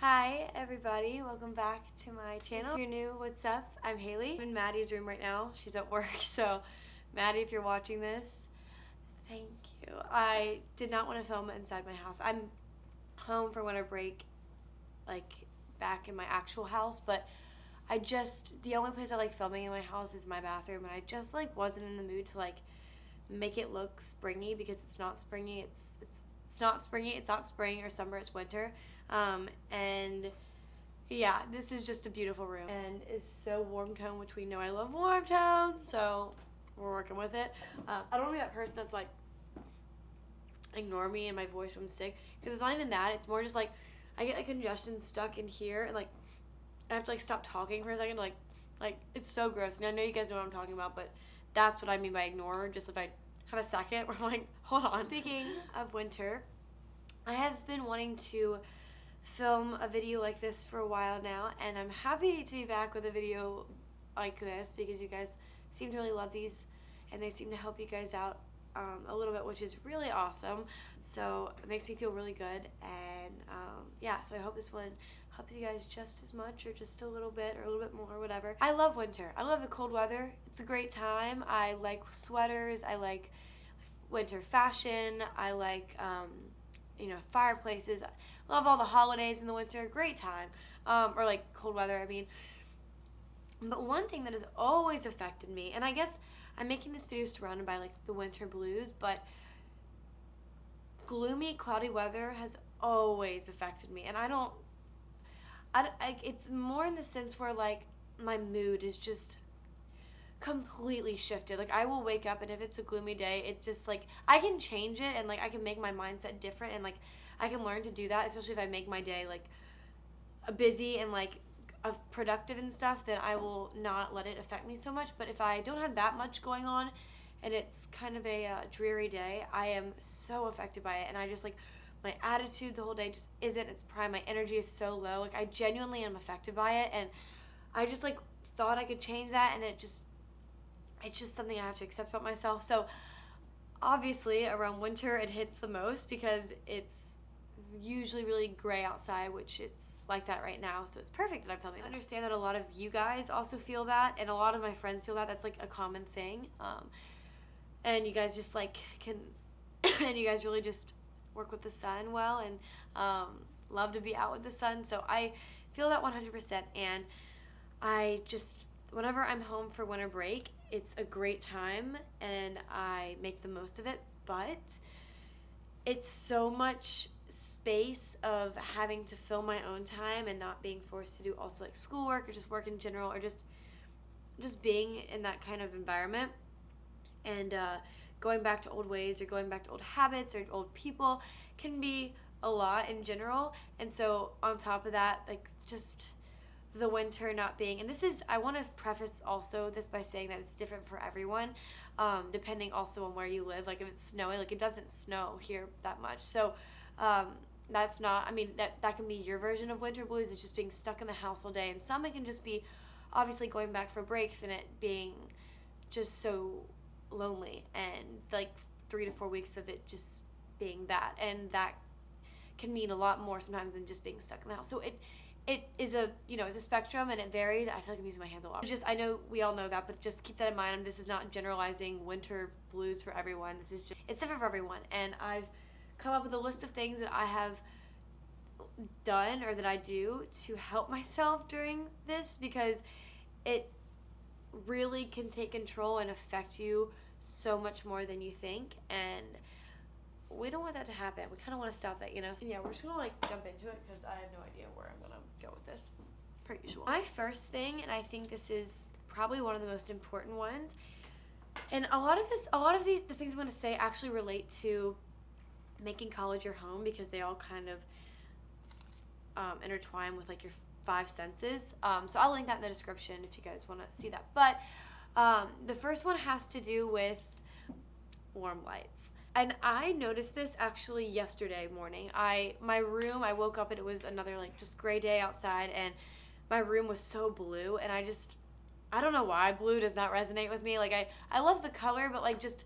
Hi everybody, welcome back to my channel. If you're new, what's up? I'm Haley. I'm in Maddie's room right now. She's at work, so Maddie, if you're watching this, thank you. I did not want to film it inside my house. I'm home for winter break, like back in my actual house, but the only place I like filming in my house is my bathroom, and I just like wasn't in the mood to like make it look springy because it's not springy. It's not springy. It's not spring or summer. It's winter. And yeah, this is just a beautiful room, and it's so warm tone, which we know I love warm tones, so we're working with it. I don't want to be that person that's like ignore me and my voice when I'm sick, because it's not even that. It's more just like I get like congestion stuck in here, and like I have to like stop talking for a second. Like it's so gross. And I know you guys know what I'm talking about, but that's what I mean by ignore. Just if I have a second where I'm like, hold on. Speaking of winter, I have been wanting to film a video like this for a while now, and I'm happy to be back with a video like this because you guys seem to really love these, and they seem to help you guys out a little bit, which is really awesome. So it makes me feel really good, and yeah, so I hope this one helps you guys just as much, or just a little bit, or a little bit more, or whatever. I love winter. I love the cold weather. It's a great time. I like sweaters. I like winter fashion. I like fireplaces. I love all the holidays in the winter. Great time. Or like cold weather, I mean. But one thing that has always affected me, and I guess I'm making this video surrounded by like the winter blues, but gloomy, cloudy weather has always affected me. And it's more in the sense where like my mood is just completely shifted. Like I will wake up, and if it's a gloomy day, it's just like I can change it, and like I can make my mindset different, and like I can learn to do that, especially if I make my day like busy and like productive and stuff, then I will not let it affect me so much. But if I don't have that much going on and it's kind of a dreary day, I am so affected by it, and I just like my attitude the whole day just isn't its prime. My energy is so low. Like I genuinely am affected by it, and I just like thought I could change that, and it's just something I have to accept about myself. So obviously around winter it hits the most because it's usually really gray outside, which it's like that right now, so it's perfect that I'm filming this. I understand that a lot of you guys also feel that, and a lot of my friends feel that. That's like a common thing, and you guys just like can and you guys really just work with the sun well, and love to be out with the sun, so I feel that 100%. And I just, whenever I'm home for winter break, it's a great time and I make the most of it, but it's so much space of having to fill my own time and not being forced to do also like schoolwork or just work in general, or just being in that kind of environment, and going back to old ways or going back to old habits or old people can be a lot in general. And so on top of that, like just the winter not being, and this is, I want to preface also this by saying that it's different for everyone, depending also on where you live. Like if it's snowy, like it doesn't snow here that much, so that's not, I mean, that can be your version of winter blues. It's just being stuck in the house all day, and some it can just be obviously going back for breaks and it being just so lonely, and like 3 to 4 weeks of it just being that, and that can mean a lot more sometimes than just being stuck in the house. So it is it's a spectrum, and it varies. I feel like I'm using my hands a lot. I know we all know that, but just keep that in mind. This is not generalizing winter blues for everyone. It's different for everyone, and I've come up with a list of things that I have done or that I do to help myself during this, because it really can take control and affect you so much more than you think, and we don't want that to happen. We kind of want to stop that, And yeah, we're just gonna like jump into it because I have no idea where I'm gonna go with this, per usual. My first thing, and I think this is probably one of the most important ones, and a lot of the things I'm gonna say actually relate to making college your home, because they all kind of intertwine with like your 5 senses. So I'll link that in the description if you guys want to see that. But the first one has to do with warm lights. And I noticed this actually yesterday morning. My room, I woke up and it was another like just gray day outside, and my room was so blue, and I don't know why blue does not resonate with me. Like I love the color, but like just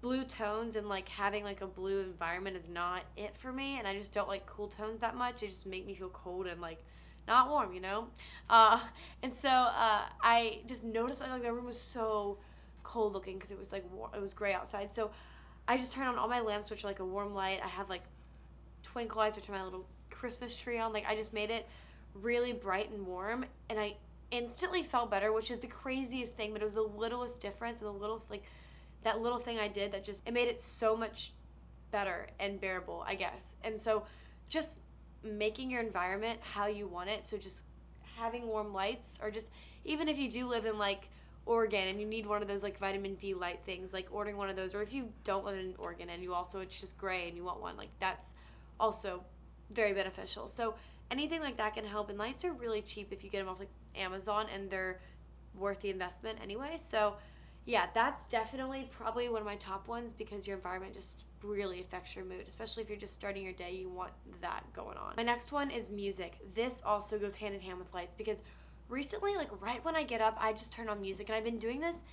blue tones and like having like a blue environment is not it for me, and I just don't like cool tones that much. It just make me feel cold and like not warm, you know. And so I just noticed like my room was so cold looking because it was like it was gray outside. So I just turned on all my lamps, which are like a warm light. I have like twinkle lights, which are my little Christmas tree on. Like I just made it really bright and warm, and I instantly felt better, which is the craziest thing, but it was the littlest difference, and the little like that little thing I did that just it made it so much better and bearable, I guess. And so just making your environment how you want it, so just having warm lights, or just even if you do live in like Oregon and you need one of those like vitamin D light things, like ordering one of those, or if you don't live in Oregon and you also it's just gray and you want one, like that's also very beneficial. So anything like that can help, and lights are really cheap if you get them off like Amazon, and they're worth the investment anyway. So yeah, that's definitely probably one of my top ones, because your environment just really affects your mood, especially if you're just starting your day. You want that going on. My next one is music. This also goes hand in hand with lights, because recently, like right when I get up, I just turn on music, and I've been doing this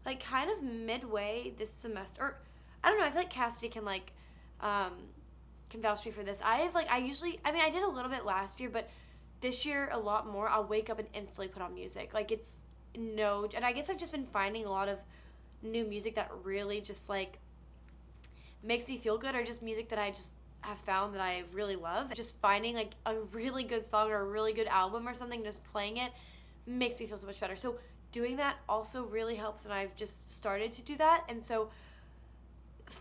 like kind of midway this semester, or I don't know, I feel like Cassidy can like can vouch for me for this. I did a little bit last year, but this year a lot more. I'll wake up and instantly put on music. Like it's no, and I guess I've just been finding a lot of new music that really just like makes me feel good, or just music that I just have found that I really love. Just finding like a really good song or a really good album or something, just playing it makes me feel so much better. So doing that also really helps, and I've just started to do that. And so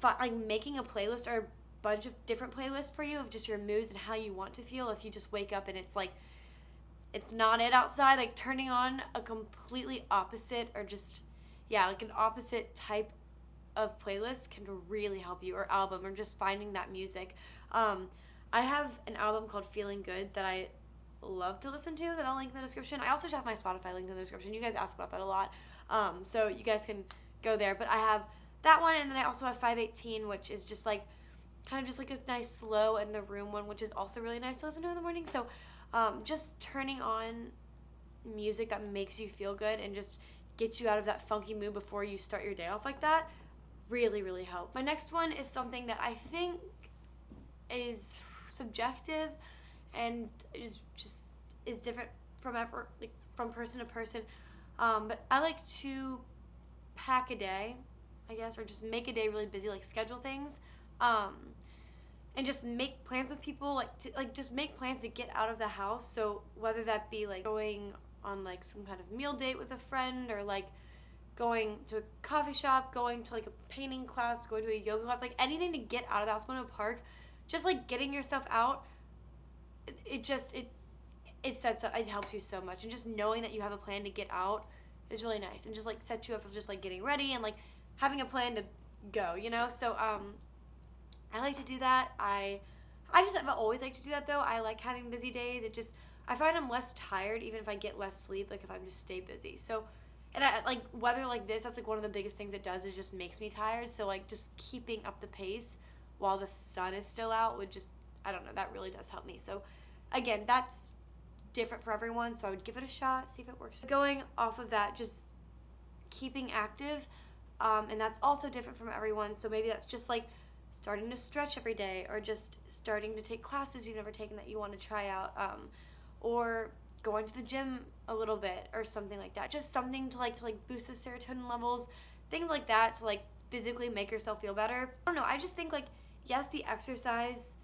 like making a playlist or a bunch of different playlists for you of just your moods and how you want to feel. If you just wake up and it's like it's not it outside, like turning on a completely opposite, or just like an opposite type of playlist can really help you, or album, or just finding that music. I have an album called Feeling Good that I love to listen to, that I'll link in the description. I also just have my Spotify link in the description. You guys ask about that a lot, so you guys can go there. But I have that one, and then I also have 518, which is just like kind of just like a nice slow in the room one, which is also really nice to listen to in the morning. So just turning on music that makes you feel good and just get you out of that funky mood before you start your day off like that really, really helps. My next one is something that I think is subjective and is different from person to person. But I like to pack a day, I guess, or just make a day really busy, like schedule things, and just make plans with people, just make plans to get out of the house. So whether that be like going on like some kind of meal date with a friend, or like going to a coffee shop, going to like a painting class, going to a yoga class, like anything to get out of the house, going to a park, just like getting yourself out, it helps you so much. And just knowing that you have a plan to get out is really nice, and just like sets you up for just like getting ready and like having a plan to go, you know. So I like to do that. I've always liked to do that though. I like having busy days. I find I'm less tired even if I get less sleep, like if I just stay busy. So, and I like weather like this, that's like one of the biggest things it does, is just makes me tired. So like just keeping up the pace while the sun is still out would just, I don't know, that really does help me. So again, that's different for everyone, so I would give it a shot, see if it works. Going off of that, just keeping active, and that's also different from everyone. So maybe that's just like starting to stretch every day, or just starting to take classes you've never taken that you want to try out, or going to the gym a little bit or something like that. Just something to boost the serotonin levels, things like that, to like physically make yourself feel better. I don't know, I just think like, yes, the exercise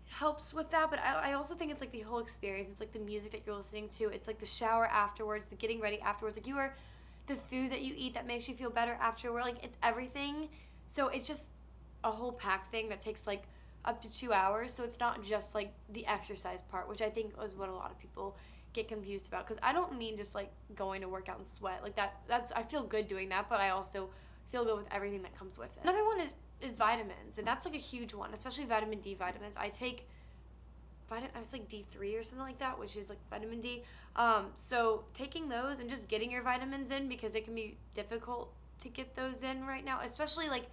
helps with that, but I also think it's like the whole experience. It's like the music that you're listening to, it's like the shower afterwards, the getting ready afterwards, like the food that you eat that makes you feel better afterward, like it's everything. So it's just a whole pack thing that takes like up to 2 hours. So it's not just like the exercise part, which I think is what a lot of people get confused about, because I don't mean just like going to work out and sweat like that's I feel good doing that, but I also feel good with everything that comes with it. Another one is vitamins, and that's like a huge one, especially vitamin D vitamins. I take it's like D3 or something like that, which is like vitamin D. So taking those and just getting your vitamins in, because it can be difficult to get those in right now, especially like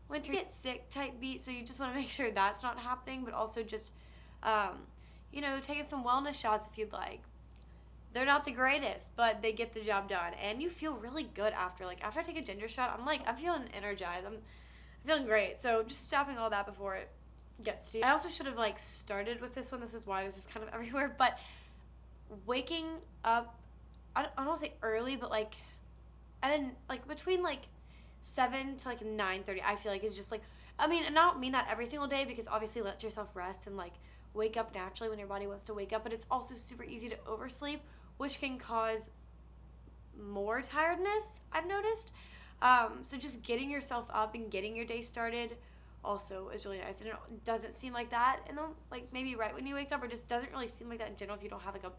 winter, get sick type beat. So you just want to make sure that's not happening, but also just taking some wellness shots if you'd like. They're not the greatest, but they get the job done, and you feel really good after. Like after I take a ginger shot, I'm feeling energized. feeling great. So just stopping all that before it gets to you. I also should have like started with this one. This is why this is kind of everywhere. But waking up, I don't want to say early, but like between like 7 to like 9:30, I feel like is just like, I mean, and I don't mean that every single day, because obviously let yourself rest and like wake up naturally when your body wants to wake up, but it's also super easy to oversleep, which can cause more tiredness, I've noticed. So just getting yourself up and getting your day started also is really nice. And it doesn't seem like that in the, like maybe right when you wake up, or just doesn't really seem like that in general if you don't have like a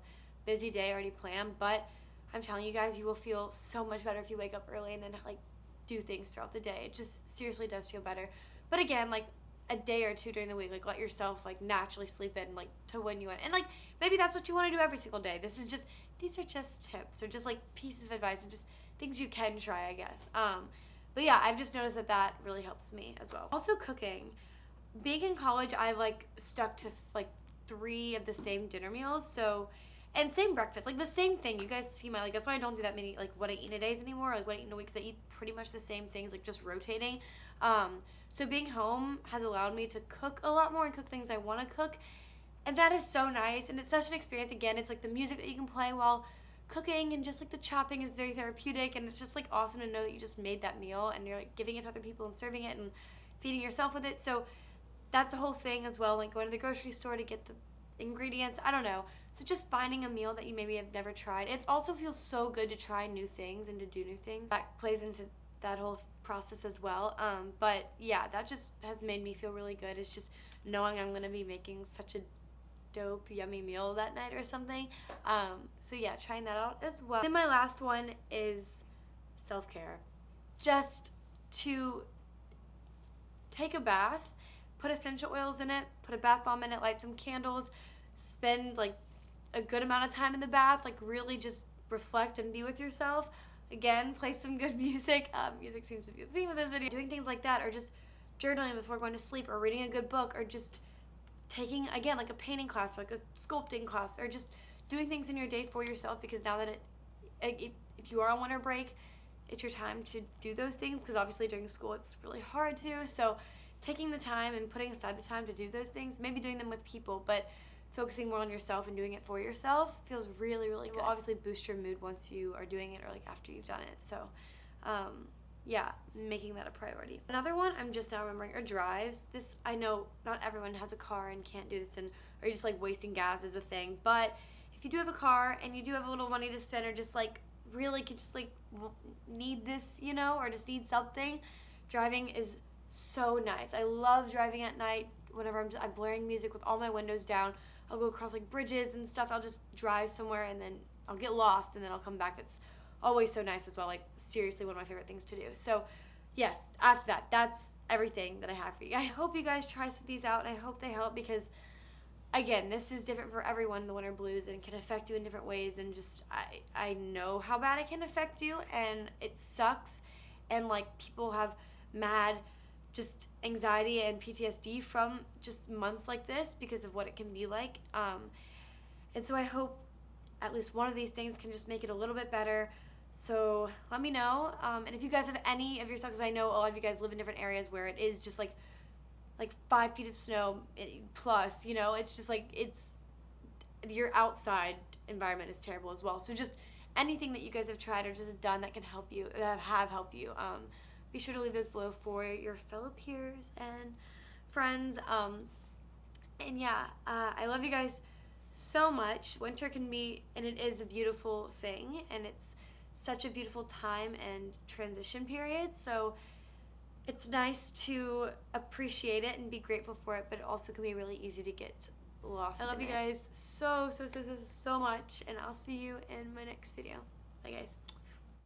busy day already planned. But I'm telling you guys, you will feel so much better if you wake up early and then like do things throughout the day. It just seriously does feel better. But again, like a day or two during the week, like let yourself like naturally sleep in, like to when you want. And like maybe that's what you want to do every single day. These are just tips. They're just like pieces of advice and just things you can try, I guess. But yeah, I've just noticed that really helps me as well. Also cooking. Being in college, I've like stuck to like 3 of the same dinner meals. So, and same breakfast, like the same thing. You guys see my, like, that's why I don't do that many, like, what I eat in a days anymore, like what I eat in a week, because I eat pretty much the same things, like just rotating. So being home has allowed me to cook a lot more and cook things I want to cook. And that is so nice. And it's such an experience. Again, it's like the music that you can play while cooking, and just like the chopping is very therapeutic. And it's just like awesome to know that you just made that meal and you're like giving it to other people and serving it and feeding yourself with it. So that's a whole thing as well, like going to the grocery store to get the ingredients. I don't know. So just finding a meal that you maybe have never tried. It also feels so good to try new things and to do new things. That plays into that whole process as well. But yeah, that just has made me feel really good. It's just knowing I'm going to be making such a dope, yummy meal that night or something. So yeah, trying that out as well. Then my last one is self-care. Just to take a bath, put essential oils in it, put a bath bomb in it, light some candles, spend like a good amount of time in the bath, like really just reflect and be with yourself. Again, play some good music. Music seems to be the theme of this video. Doing things like that, or just journaling before going to sleep, or reading a good book, or just taking, again, like a painting class, or like a sculpting class, or just doing things in your day for yourself, because now that if you are on winter break, it's your time to do those things, because obviously during school it's really hard to. So taking the time and putting aside the time to do those things, maybe doing them with people, but focusing more on yourself and doing it for yourself feels really, really good. It will obviously boost your mood once you are doing it, or like after you've done it. So yeah, making that a priority. Another one I'm just now remembering are drives. This, I know not everyone has a car and can't do this, and or just like wasting gas is a thing, but if you do have a car and you do have a little money to spend, or just like really could just like need this, you know, or just need something, driving is so nice. I love driving at night whenever I'm blaring music with all my windows down. I'll go across like bridges and stuff. I'll just drive somewhere and then I'll get lost and then I'll come back. It's always so nice as well. Like seriously, one of my favorite things to do. So yes, after that, that's everything that I have for you. I hope you guys try some of these out, and I hope they help, because again, this is different for everyone, the winter blues, and it can affect you in different ways. And just I know how bad it can affect you, and it sucks. And like people have mad just anxiety and PTSD from just months like this because of what it can be like. And so I hope at least one of these things can just make it a little bit better. So let me know. And if you guys have any of your stuff, because I know a lot of you guys live in different areas where it is just like 5 feet of snow plus, you know, it's just like, your outside environment is terrible as well. So just anything that you guys have tried or just done that can help you, that have helped you, be sure to leave those below for your fellow peers and friends. And yeah, I love you guys so much. Winter can be, and it is a beautiful thing, and it's such a beautiful time and transition period. So it's nice to appreciate it and be grateful for it, but it also can be really easy to get lost. I love you guys so much, and I'll see you in my next video. Bye guys.